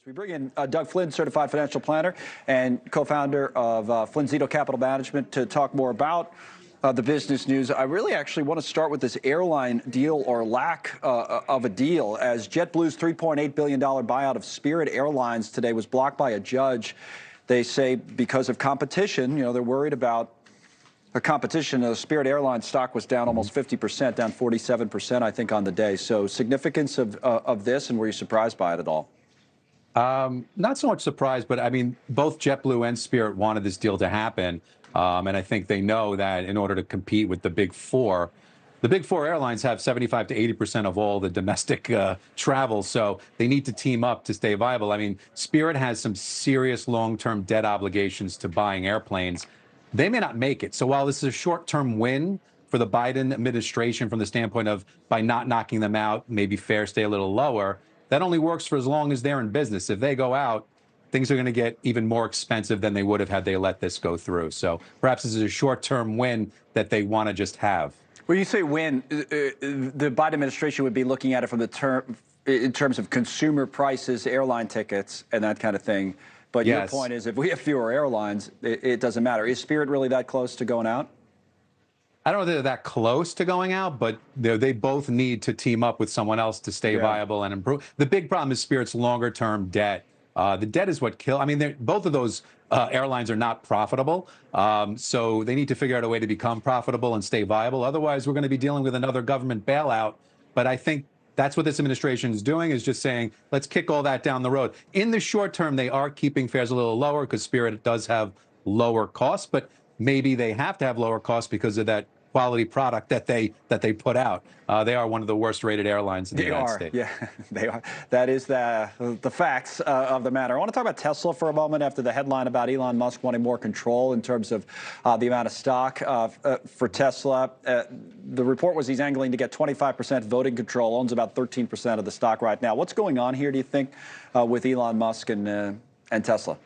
We bring in Doug Flynn, certified financial planner and co-founder of Flynn Capital Management, to talk more about the business news. I really actually want to start with this airline deal or lack of a deal, as JetBlue's $3.8 billion buyout of Spirit Airlines today was blocked by a judge. They say because of competition. They're worried about a competition. The Spirit Airlines stock was down almost 50%, down 47%, I think, on the day. So significance of this, and were you surprised by it at all? Not so much surprised, but I mean, both JetBlue and Spirit wanted this deal to happen. And I think they know that in order to compete with the big four airlines have 75 to 80% of all the domestic travel. So they need to team up to stay viable. I mean, Spirit has some serious long-term debt obligations to buying airplanes. They may not make it. So while this is a short-term win for the Biden administration from the standpoint of by not knocking them out, maybe fares stay a little lower, that only works for as long as they're in business. If they go out, things are going to get even more expensive than they would have had they let this go through. So perhaps this is a short-term win that they want to just have. When you say win, the Biden administration would be looking at it from in terms of consumer prices, airline tickets, and that kind of thing. But yes, your point is, if we have fewer airlines, it doesn't matter. Is Spirit really that close to going out? I don't know if they're that close to going out, but they both need to team up with someone else to stay viable and improve. The big problem is Spirit's longer-term debt. The debt is what kills. I mean, both of those airlines are not profitable, so they need to figure out a way to become profitable and stay viable. Otherwise, we're going to be dealing with another government bailout. But I think that's what this administration is doing, is just saying, let's kick all that down the road. In the short term, they are keeping fares a little lower because Spirit does have lower costs, but maybe they have to have lower costs because of that quality product that they put out. They are one of the worst rated airlines in the United States. Yeah, they are. That is the facts of the matter. I want to talk about Tesla for a moment after the headline about Elon Musk wanting more control in terms of the amount of stock for Tesla. The report was he's angling to get 25% voting control, owns about 13% of the stock right now. What's going on here, do you think, with Elon Musk and Tesla?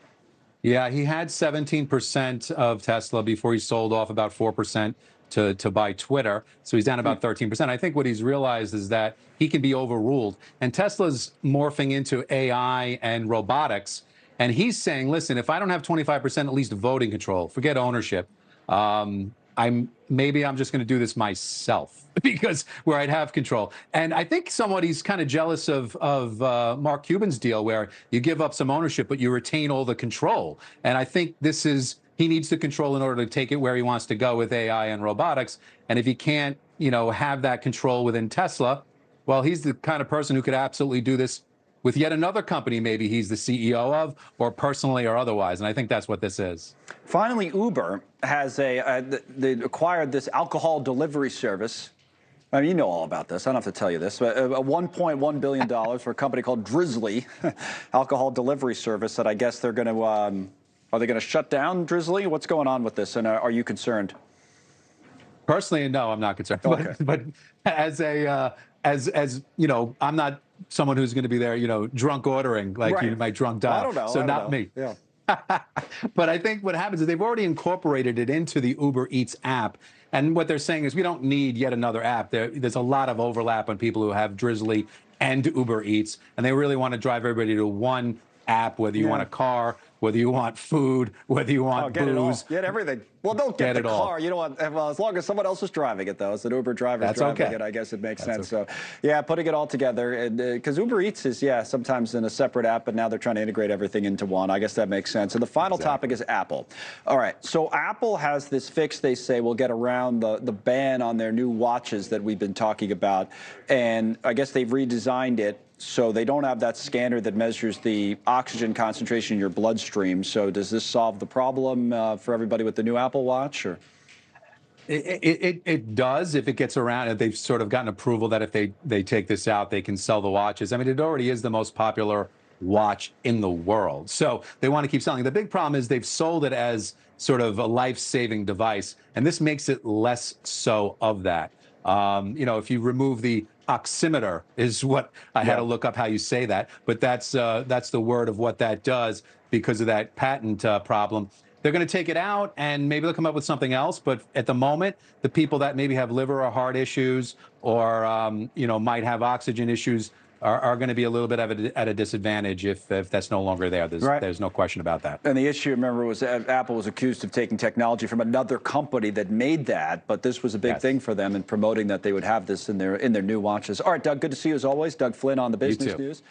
Yeah, he had 17% of Tesla before he sold off about 4% to buy Twitter. So he's down about 13%. I think what he's realized is that he can be overruled. And Tesla's morphing into AI and robotics. And he's saying, listen, if I don't have 25% at least voting control, forget ownership, maybe I'm just going to do this myself, because where I'd have control. And I think somewhat he's kind of jealous of Mark Cuban's deal, where you give up some ownership, but you retain all the control. And I think he needs the control in order to take it where he wants to go with AI and robotics. And if he can't, have that control within Tesla, well, he's the kind of person who could absolutely do this with yet another company maybe he's the CEO of, or personally or otherwise. And I think that's what this is. Finally, Uber has they acquired this alcohol delivery service. I mean, you know all about this. I don't have to tell you this. But $1.1 billion for a company called Drizly, alcohol delivery service that I guess they're going to, are they going to shut down Drizly? What's going on with this? And are you concerned? Personally, no, I'm not concerned. Okay. But as you know, I'm not someone who's going to be there, drunk ordering like you might drunk dial. I don't know. So not me. Yeah. But I think what happens is they've already incorporated it into the Uber Eats app. And what they're saying is we don't need yet another app. There's a lot of overlap on people who have Drizly and Uber Eats. And they really want to drive everybody to one app, whether you want a car, whether you want food, whether you want get booze. It all. Get everything. Well, don't get the car. You don't want, well, as long as someone else is driving it, though. As an Uber driver driving it, I guess it makes sense. Okay. So, yeah, putting it all together. Because Uber Eats is, sometimes in a separate app, but now they're trying to integrate everything into one. I guess that makes sense. And the final topic is Apple. All right. So Apple has this fix, they say, will get around the ban on their new watches that we've been talking about. And I guess they've redesigned it so they don't have that scanner that measures the oxygen concentration in your bloodstream. So does this solve the problem for everybody with the new Apple Watch? Or? It does if it gets around. If they've sort of gotten approval that if they take this out, they can sell the watches. I mean, it already is the most popular watch in the world. So they want to keep selling. The big problem is they've sold it as sort of a life-saving device, and this makes it less so of that. If you remove the oximeter is what I had to look up how you say that, but that's the word of what that does because of that patent problem. They're going to take it out and maybe they'll come up with something else. But at the moment, the people that maybe have liver or heart issues or, might have oxygen issues, are going to be a little bit at a disadvantage if that's no longer there. There's no question about that. And the issue, remember, was that Apple was accused of taking technology from another company that made that, but this was a big thing for them in promoting that they would have this in their new watches. All right, Doug, good to see you as always. Doug Flynn on the Business News.